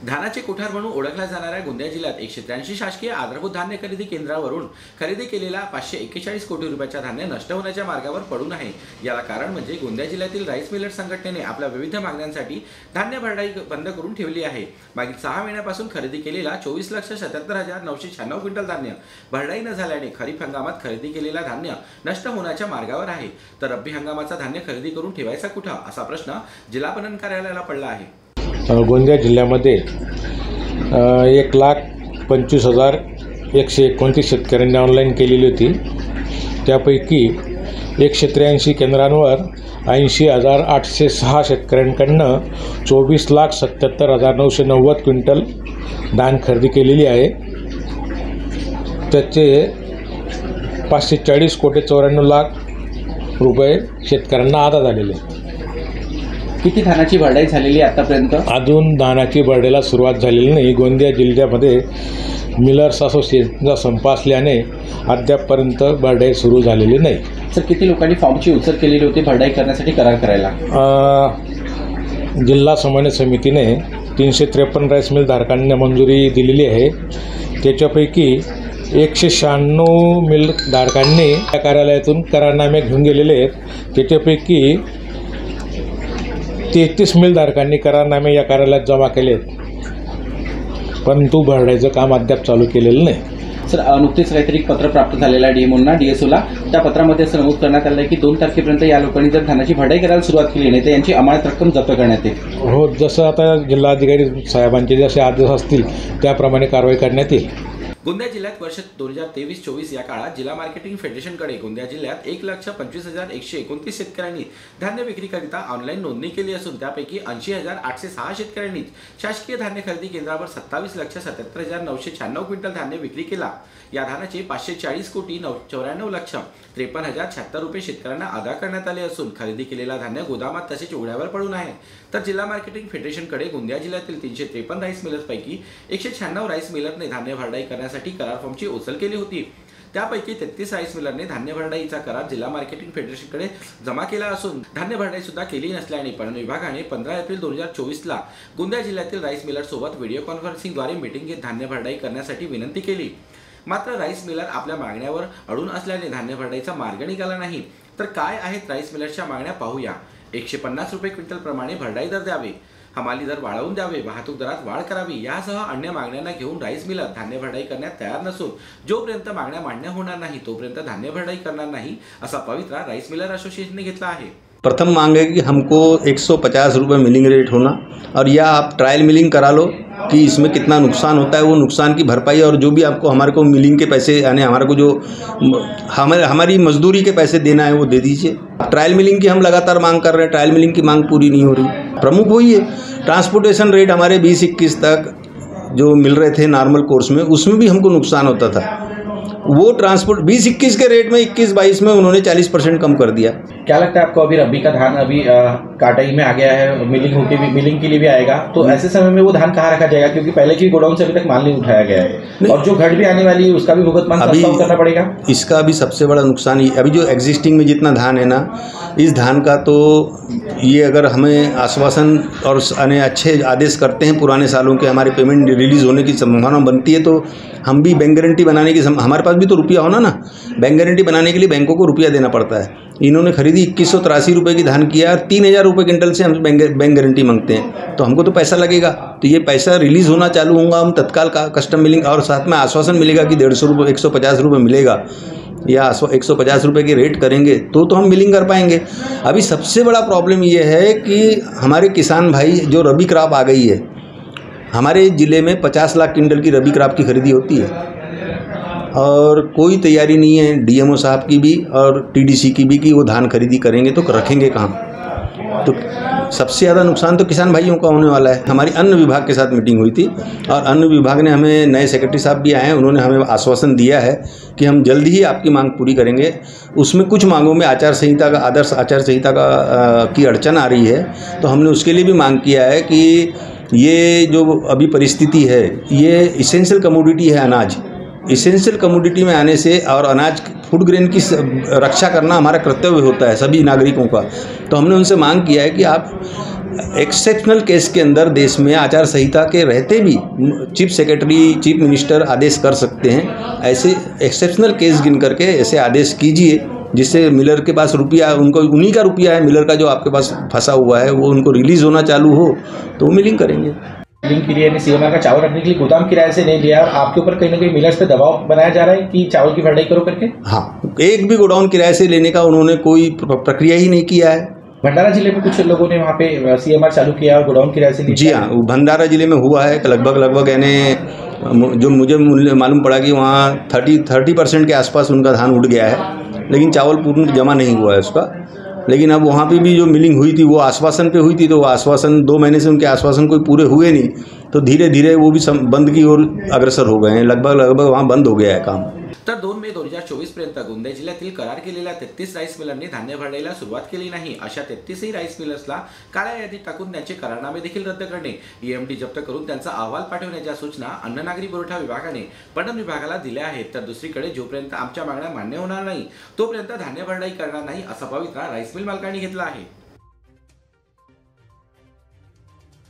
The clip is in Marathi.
धानाचे कोठार म्हणून ओळखल्या जाणाऱ्या गोंदिया जिल्ह्यात 183 शासकीय आधारभूत धान्य खरेदी केंद्रावरून खरेदी केलेला 541 कोटी रुपयाचा धान्य नष्ट होण्याच्या मार्गावर पडून आहे। याला कारण म्हणजे गोंदिया जिल्ह्यातील राईस मिलर संघटनेने आपल्या विविध मागण्यांसाठी धान्य भरडाई बंद करून ठेवली आहे। मागील 6 महिन्यापासून खरेदी केलेला 24,77,996 क्विंटल धान्य भरडाई न झाल्याने खरीप हंगामात खरेदी केलेला धान्य नष्ट होण्याच्या मार्गावर आहे। तर रब्बी हंगामाचा धान्य खरेदी करून ठेवायचा कुठे असा प्रश्न जिल्हा पणन कार्यालयाला पडला आहे। गोंदिया जिल्ह्यामध्ये 1,25,129 शेतकऱ्यांनी ऑनलाईन केलेली होती। त्यापैकी 183 केंद्रांवर 80,806 शेतकऱ्यांकडनं 24,77,990 क्विंटल धान खरेदी केलेली आहे। त्याचे 540 कोटी 94 लाख रुपये शेतकऱ्यांना अदा झालेले। किती धानाची भरडाई झालेली आतापर्यंत? अजून धानाची भरडाईला सुरुवात झालेली नाही। गोंदिया जिल्ह्यामध्ये मिलर्स असोसिएशनचा संप असल्याने अद्यापपर्यंत भरडाई सुरू झालेली नाही। सर, किती लोकांनी फॉर्मची उचल केलेली होती भरडाई करण्यासाठी करार करायला? जिल्हा समन्वय समितीने 353 राईस मिल धारकांना मंजुरी दिलेली आहे। त्याच्यापैकी 196 मिल धारकांनी या कार्यालयातून करारनामे घेऊन गेलेले आहेत। त्याच्यापैकी 33 मिल धारकांनी करारनामे या कार्यालयात जमा केले आहेत, परंतु भरडाईचं काम अद्याप चालू केलेलं नाही। सर, नुकतेच काहीतरी पत्र प्राप्त झालेला डीएमओना डीएसओला, त्या पत्रामध्ये असं नमूद करण्यात आलं आहे की 2 तारखेपर्यंत या लोकांनी जर धानाची भरडाई करायला सुरुवात केली नाही तर यांची अमानत रक्कम जप्त करण्यात येईल। हो, जसं आता जिल्हाधिकारी साहेबांचे जसे आदेश असतील त्याप्रमाणे कारवाई करण्यात येईल। गोंदिया जिल्ह्यात वर्ष 2023-24 या काळात जिल्हा मार्केटिंग फेडरेशनकडे गोंदिया जिल्ह्यात 1,25,129 शेतकऱ्यांनी धान्य विक्रीकरिता ऑनलाईन नोंदणी केली असून त्यापैकी 80,806 शेतकऱ्यांनी शासकीय धान्य खरेदी केंद्रावर 27,77,996 क्विंटल धान्य विक्री केला। या धानाचे 540 कोटी 94,53,076 रुपये शेतकऱ्यांना अदा करण्यात आले असून खरेदी केलेला धान्य गोदामात तसेच उघड्यावर पडून आहे। तर जिल्हा मार्केटिंग फेडरेशनकडे गोंदिया जिल्ह्यातील 353 राईस मिलर्सपैकी 196 राईस मिलरने धान्य भरडाई करण्यासाठी करार फॉर्मची उचल केली होती। त्यापैकी 33 राईस मिलरने धान्य भरडाईचा करार जिल्हा मार्केटिंग फेडरेशनकडे जमा केला असून धान्य भरडाई सुद्धा केली नसल्याने पणन विभागाने 15 एप्रिल 2024ला गोंदिया जिल्ह्यातील राईस मिलर सोबत व्हिडिओ कॉन्फरन्सिंगद्वारे मीटिंग घेत धान्य भरडाई करण्यासाठी विनंती केली। मात्र राईस मिलर आपल्या मागण्यावर अडून असल्याने धान्य भरडाईचा मार्ग निघाला नाही। तर काय आहेत राईस मिलरच्या मागण्या पाहूया। 150 रुपये क्विंटल प्रमाणे भरडाई दर द्यावे, हमाली दर वाढवून द्यावे, वाहतूक दरात वाढ करावी यासह अन्य मागण्यांना घेऊन राईस मिलर धान्य भरडाई करण्यात तयार नसून जोपर्यंत मागण्या मान्य होणार नाही तोपर्यंत धान्य भरडाई करणार नाही असा पवित्रा राईस मिलर असोसिएशनने घेतला आहे। प्रथम मांग है कि हमको 150 रुपये मिलिंग रेट होना, और या आप ट्रायल मिलिंग करा लो कि इसमें कितना नुकसान होता है, वो नुकसान की भरपाई और जो भी आपको हमारे को मिलिंग के पैसे यानी हमारे को जो हमारी मजदूरी के पैसे देना है वो दे दीजिए। ट्रायल मिलिंग की हम लगातार मांग कर रहे हैं, ट्रायल मिलिंग की मांग पूरी नहीं हो रही। प्रमुख वही है, ट्रांसपोर्टेशन रेट हमारे 20-21 तक जो मिल रहे थे नॉर्मल कोर्स में, उसमें भी हमको नुकसान होता था। वो ट्रांसपोर्ट 20-21 के रेट में 21-22 में उन्होंने 40% कम कर दिया। क्या लगता है आपको, अभी रबी का धान अभी काटाई में आ गया है, मिलिंग के लिए भी आएगा, तो ऐसे समय में वो धान कहाँ रखा जाएगा? क्योंकि पहले की गोडाउन से अभी तक माल नहीं उठाया गया है और जो घट भी आने वाली है उसका भी भुगतान अभी करना पड़ेगा। इसका भी सबसे बड़ा नुकसान ही अभी जो एग्जिस्टिंग में जितना धान है ना, इस धान का तो ये अगर हमें आश्वासन और अच्छे आदेश करते हैं पुराने सालों के, हमारे पेमेंट रिलीज़ होने की संभावना बनती है तो हम भी बैंक गारंटी बनाने की हमारे पास भी तो रुपया होना ना, बैंक गारंटी बनाने के लिए बैंकों को रुपया देना पड़ता है। इन्होंने खरीदी 2183 रुपये की धान किया और 3000 रुपये क्विंटल से हम बैंक गारंटी मांगते हैं, तो हमको तो पैसा लगेगा। तो ये पैसा रिलीज़ होना चालू होगा, हम तत्काल का कस्टम मिलिंग और साथ में आश्वासन मिलेगा कि 150 रुपये 150 रुपये मिलेगा या 150 रुपये की रेट करेंगे तो हम मिलिंग कर पाएंगे। अभी सबसे बड़ा प्रॉब्लम ये है कि हमारे किसान भाई जो रबी क्रॉप आ गई है, हमारे ज़िले में 50 लाख क्विंटल की रबी क्रॉप की खरीदी होती है और कोई तैयारी नहीं है डीएमओ साहब की भी और टीडीसी की भी कि वो धान खरीदी करेंगे तो रखेंगे कहाँ। तो सबसे ज़्यादा नुकसान तो किसान भाइयों का होने वाला है। हमारी अन्न विभाग के साथ मीटिंग हुई थी और अन्न विभाग ने हमें, नए सेक्रेटरी साहब भी आए हैं, उन्होंने हमें आश्वासन दिया है कि हम जल्द ही आपकी मांग पूरी करेंगे। उसमें कुछ मांगों में आचार संहिता का, आदर्श आचार संहिता का की अड़चन आ रही है, तो हमने उसके लिए भी मांग किया है कि ये जो अभी परिस्थिति है, ये इसेंशियल कमोडिटी है अनाज, इसेंशियल कमोडिटी में आने से और अनाज फूड ग्रेन की रक्षा करना हमारा कर्तव्य होता है सभी नागरिकों का। तो हमने उनसे मांग किया है कि आप एक्सेप्शनल केस के अंदर देश में आचार संहिता के रहते भी चीफ सेक्रेटरी, चीफ मिनिस्टर आदेश कर सकते हैं। ऐसे एक्सेप्शनल केस गिन करके ऐसे आदेश कीजिए जिससे मिलर के पास रुपया, उनको उन्हीं का रुपया है मिलर का जो आपके पास फंसा हुआ है, वो उनको रिलीज़ होना चालू हो तो वो मिलिंग करेंगे। मिलिंग के लिए सीएमआर का चावल रखने के लिए गोदाम किराए से नहीं लिया और आपके ऊपर कहीं ना कहीं मिलर्स पे दबाव बनाया जा रहा है कि चावल की भरडाई करो करके। हाँ, एक भी गोडाउन किराए से लेने का उन्होंने कोई प्रक्रिया ही नहीं किया है। भंडारा जिले में कुछ लोगों ने वहाँ पे सीएमआर चालू किया और गोडाउन किराए से लिया। जी हाँ, भंडारा जिले में हुआ है लगभग यानी जो मुझे मालूम पड़ा कि वहाँ 30% के आसपास उनका धान उड़ गया है, लेकिन चावल पूर्ण जमा नहीं हुआ है उसका। लेकिन अब वहाँ पे भी जो मिलिंग हुई थी वो आश्वासन पे हुई थी, तो वो आश्वासन 2 महीने से उनके आश्वासन कोई पूरे हुए नहीं, तो धीरे धीरे वो भी बंद की ओर अग्रसर हो गए हैं। लगभग वहाँ बंद हो गया है काम। तर 2 मे 2024 पर्यंत गोंदिया जिल्ह्यातील करार केलेल्या 33 राईस मिलरनी धान्य भरडाईला सुरुवात केली नाही, अशा 33 राईस मिलर्सला काळ्या यादीत टाकून त्यांचे करारनामे देखील रद्द करणे, ईएमडी जप्त करून त्यांचा अहवाल पाठवण्याच्या सूचना अन्न नागरी पुरवठा विभागाने पणन विभागाला दिल्या आहेत। तर दुसरीकडे जोपर्यंत आमच्या मागण्या मान्य होणार नाही तोपर्यंत धान्य भरडाई करणार नाही असा पवित्रा राईस मिल मालकांनी घेतला आहे।